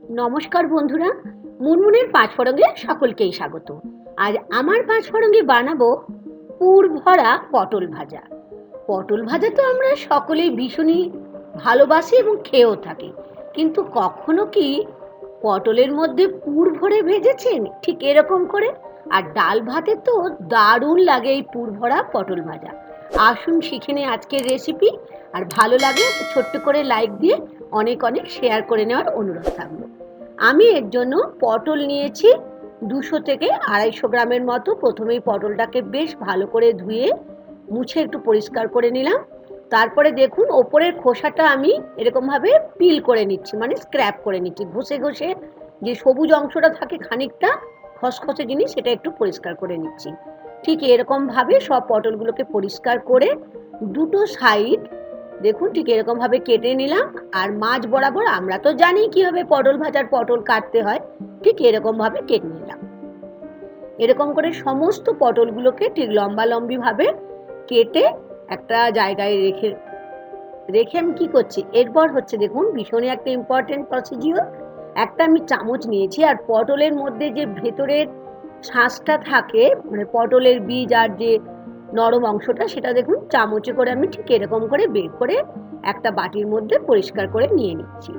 নমস্কার বন্ধুরা, মুনমুনের পাঁচফোড়নে সকলকেই স্বাগত। আজ আমার পাঁচফোড়নে বানাবো পুর ভরা পটল ভাজা। পটল ভাজা তো আমরা সকলেই ভীষণই ভালোবাসি এবং খেয়েও থাকি, কিন্তু কখনো কি পটলের মধ্যে পুর ভরে ভেজেছেন ঠিক এরকম করে? আর ডাল ভাতে তো দারুণ লাগে এই পুর ভরা পটল ভাজা। আসুন শিখে নিই আজকের রেসিপি। আর ভালো লাগলে ছোট্ট করে লাইক দিয়ে অনেক অনেক শেয়ার করে নেওয়ার অনুরোধ থাকলো। আমি এর জন্য পটল নিয়েছি 200 থেকে 250 গ্রামের মতো। প্রথমেই পটলটাকে বেশ ভালো করে ধুয়ে মুছে একটু পরিষ্কার করে নিলাম। তারপরে দেখুন ওপরের খোসাটা আমি এরকমভাবে পিল করে নিচ্ছি, মানে স্ক্র্যাপ করে নিচ্ছি, ঘষে ঘষে যে সবুজ অংশটা থাকে খানিকটা খসখসে জিনিস, সেটা একটু পরিষ্কার করে নিচ্ছি। ঠিক এরকমভাবে সব পটলগুলোকে পরিষ্কার করে দুটো সাইড দেখুন ঠিক এরকমভাবে কেটে নিলাম। আর মাঝ বরাবর আমরা তো জানি কিভাবে পটল ভাজার পটল কাটতে হয়, ঠিক এরকমভাবে কেটে নিলাম। এরকম করে সমস্ত পটলগুলোকে ঠিক লম্বা লম্বি ভাবে কেটে একটা জায়গায় রেখে রেখে আমি কি করছি, এরপর হচ্ছে দেখুন ভীষণই একটা ইম্পর্টেন্ট প্রসিডিওর। একটা আমি চামচ নিয়েছি, আর পটলের মধ্যে যে ভেতরের শাঁসটা থাকে, মানে পটলের বীজ আর যে নরম অংশটা, সেটা দেখুন চামচে করে আমি ঠিক এরকম করে বের করে একটা বাটির মধ্যে পরিষ্কার করে নিয়ে নিচ্ছি।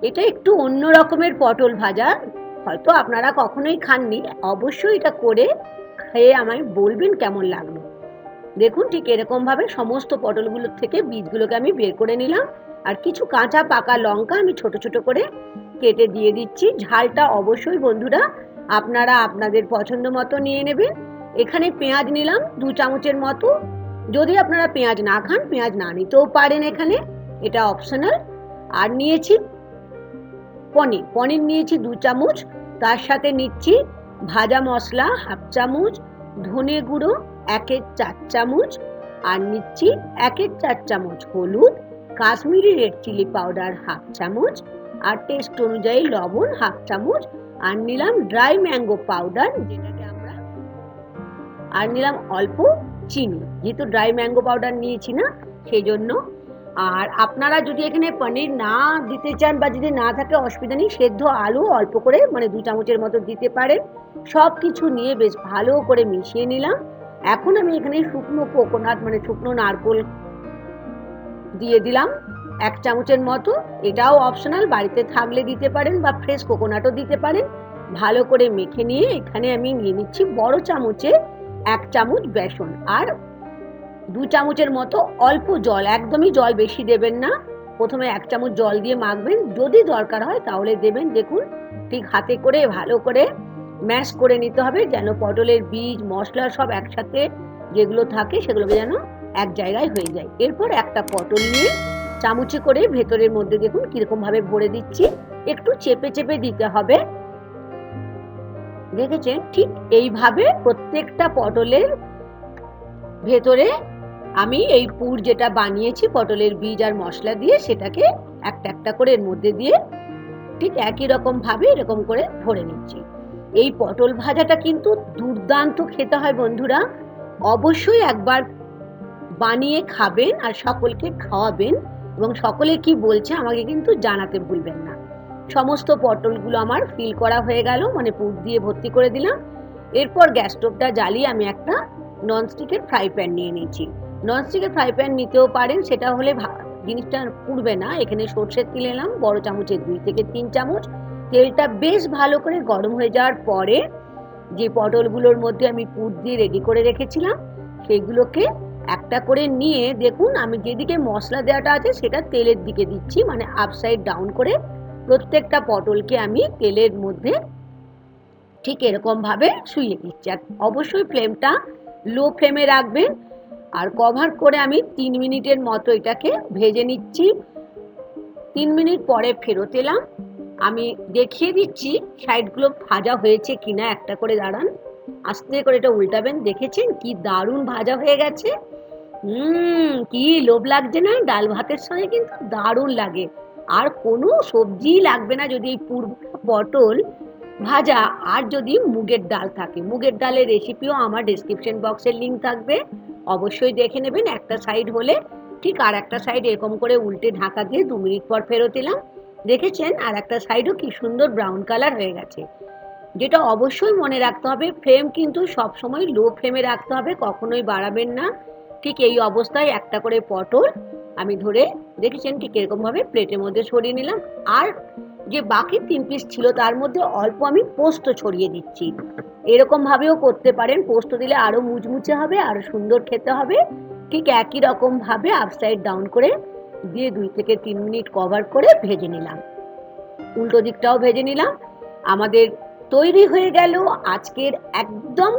এটা একটু অন্য রকমের পটল ভাজা, হয়তো আপনারা কখনোই খাননি। অবশ্যই এটা করে খেয়ে আমায় বলবেন কেমন লাগলো। দেখুন ঠিক এরকম ভাবে সমস্ত পটলগুলোর থেকে বীজগুলোকে আমি বের করে নিলাম। আর কিছু কাঁচা পাকা লঙ্কা আমি ছোট ছোট করে কেটে দিয়ে দিচ্ছি। ঝালটা অবশ্যই বন্ধুরা আপনারা আপনাদের পছন্দ মতো নিয়ে নেবেন। এখানে পেঁয়াজ নিলাম 2 চামচের মতো। যদি আপনারা পেঁয়াজ না খান, পেঁয়াজ না নিতেও পারেন, এখানে এটা অপশনাল। আর নিয়েছি পনির নিয়েছি 2 চামচ। তার সাথে নিচ্ছি ভাজা মশলা হাফ চামচ, ধনে গুঁড়ো 1/4 চামচ, আর নিচ্ছি 1/4 চামচ হলুদ, Kashmiri red chilli powder half চামচ, আর টেস্ট অনুযায়ী লবণ হাফ চামচ, আর নিলাম ড্রাই ম্যাঙ্গো পাউডার যেটাকে আমরা, আর নিলাম অল্প চিনি, যেহেতু ড্রাই ম্যাঙ্গো পাউডার নিয়েছি না সেই জন্য। আর আপনারা যদি এখানে পনির না দিতে চান বা যদি না থাকে অসুবিধা নেই, সেদ্ধ আলু অল্প করে মানে 2 চামচের মতো দিতে পারেন। সব কিছু নিয়ে বেশ ভালো করে মিশিয়ে নিলাম। এখন আমি এখানে শুকনো কোকোনাট মানে শুকনো নারকেল দিয়ে দিলাম 1 চামচের মতো। এটাও অপশনাল, বাড়িতে থাকলে দিতে পারেন বা ফ্রেশ কোকোনাটও দিতে পারেন। ভালো করে মেখে নিয়ে এখানে আমি নিয়ে নিচ্ছি বড় চামচে 1 চামচ বেসন, আর 2 চামচের মতো অল্প জল, একদমই জল বেশি দেবেন না। প্রথমে 1 চামচ জল দিয়ে মাখবেন, যদি দরকার হয় তাহলে দেবেন। দেখুন ঠিক হাতে করে ভালো করে ম্যাশ করে নিতে হবে, যেন পটলের বীজ মশলা সব একসাথে যেগুলো থাকে সেগুলোকে যেন এক জায়গায় হয়ে যায়। এরপর একটা পটল নিয়ে চামচে করে ভেতরের মধ্যে দেখুন কিরকম ভাবে ভরে দিচ্ছি। একটু চেপে চেপে দিতে হবে, দেখেছেন? ঠিক এইভাবে প্রত্যেকটা পটলের ভেতরে আমি এই পুর যেটা বানিয়েছি পটলের বীজ আর মশলা দিয়ে, সেটাকে একটা একটা করে এর মধ্যে দিয়ে ঠিক একই রকম ভাবে এরকম করে ভরে নিচ্ছি। এই পটল ভাজাটা কিন্তু দুর্দান্ত খেতে হয় বন্ধুরা। অবশ্যই একবার বানিয়ে খাবেন আর সকলকে খাওয়াবেন, এবং সকলে কি বলছে আমাকে কিন্তু জানাতে ভুলবেন না। সমস্ত পটলগুলো আমার ফিল করা হয়ে গেল, মানে পুর দিয়ে ভর্তি করে দিলাম। এরপর গ্যাস স্টোভটা জ্বালিয়ে আমি একটা ননস্টিকের ফ্রাই প্যান নিয়ে নিয়েছি। ননস্টিকের ফ্রাই প্যান নিতেও পারেন, সেটা হলে জিনিসটা পুড়বে না। এখানে সর্ষের তেল নিলাম বড় চামচে 2 থেকে 3 চামচ। তেলটা বেশ ভালো করে গরম হয়ে যাওয়ার পরে যে পটলগুলোর মধ্যে আমি পুর দিয়ে রেডি করে রেখেছিলাম সেগুলোকে একটা করে নিয়ে দেখুন আমি যেদিকে মশলা দেওয়াটা আছে সেটা তেলের দিকে দিচ্ছি, মানে আপসাইড ডাউন করে প্রত্যেকটা পটলকে আমি তেলের মধ্যে ঠিক এরকম ভাবে শুইয়ে দিচ্ছি। আর অবশ্যই ফ্লেমটা লো ফ্লেমে রাখবেন। আর কভার করে আমি 3 মিনিটের মতো এটাকে ভেজে নিচ্ছি। 3 মিনিট পরে ফেরত এলাম। আমি দেখিয়ে দিচ্ছি সাইডগুলো ভাজা হয়েছে কিনা। একটা করে দাঁড়ান, আস্তে করে এটা উল্টাবেন। দেখেছেন কি দারুণ ভাজা হয়ে গেছে? কি লোভ লাগছে না? ডাল ভাতের সঙ্গে কিন্তু দারুণ লাগে। আর কোনো সবজি লাগবে না যদি এই পটল ভাজা আর যদি মুগের ডাল থাকে। মুগের ডালের রেসিপিও আমার ডেসক্রিপশন বক্সের লিঙ্ক থাকবে, অবশ্যই দেখে নেবেন। একটা সাইড হলে ঠিক আর একটা সাইড এরকম করে উল্টে ঢাকা দিয়ে 2 মিনিট পর ফেরত এলাম। দেখেছেন, আর একটা সাইডও কি সুন্দর ব্রাউন কালার হয়ে গেছে। যেটা অবশ্যই মনে রাখতে হবে, ফ্লেম কিন্তু সবসময় লো ফ্লেমে রাখতে হবে, কখনোই বাড়াবেন না। ঠিক এই অবস্থায় একটা করে পটল আমি ধরে দেখেছেন ঠিক এরকমভাবে প্লেটের মধ্যে সরিয়ে নিলাম। আর যে বাকি 3 পিস ছিল তার মধ্যে অল্প আমি পোস্ত ছড়িয়ে দিচ্ছি। এরকমভাবেও করতে পারেন, পোস্ত দিলে আরও মুচমুচে হবে, আরও সুন্দর খেতে হবে। ঠিক একই রকমভাবে আপসাইড ডাউন করে দিয়ে 2 থেকে 3 মিনিট কভার করে ভেজে নিলাম। উল্টো দিকটাও ভেজে নিলাম। আমাদের তৈরি হয়ে গেল আজকের একদম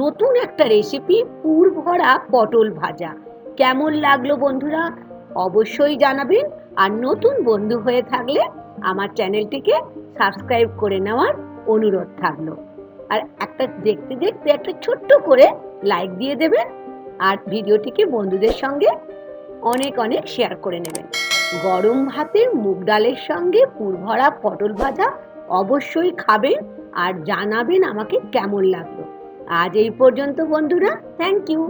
নতুন একটা রেসিপি, পুর ভরা পটল ভাজা। কেমন লাগলো বন্ধুরা অবশ্যই জানাবেন। আর নতুন বন্ধু হয়ে থাকলে আমার চ্যানেলটিকে সাবস্ক্রাইব করে নেওয়ার অনুরোধ থাকলো। আর একটা দেখতে দেখতে একটা ছোট্ট করে লাইক দিয়ে দেবেন, আর ভিডিওটিকে বন্ধুদের সঙ্গে অনেক অনেক শেয়ার করে নেবেন। গরম ভাতের মুগ ডালের সঙ্গে পুর ভরা পটল ভাজা অবশ্যই খাবেন আর জানাবেন আমাকে কেমন লাগলো। আজ এই পর্যন্ত বন্ধুরা, থ্যাংক ইউ।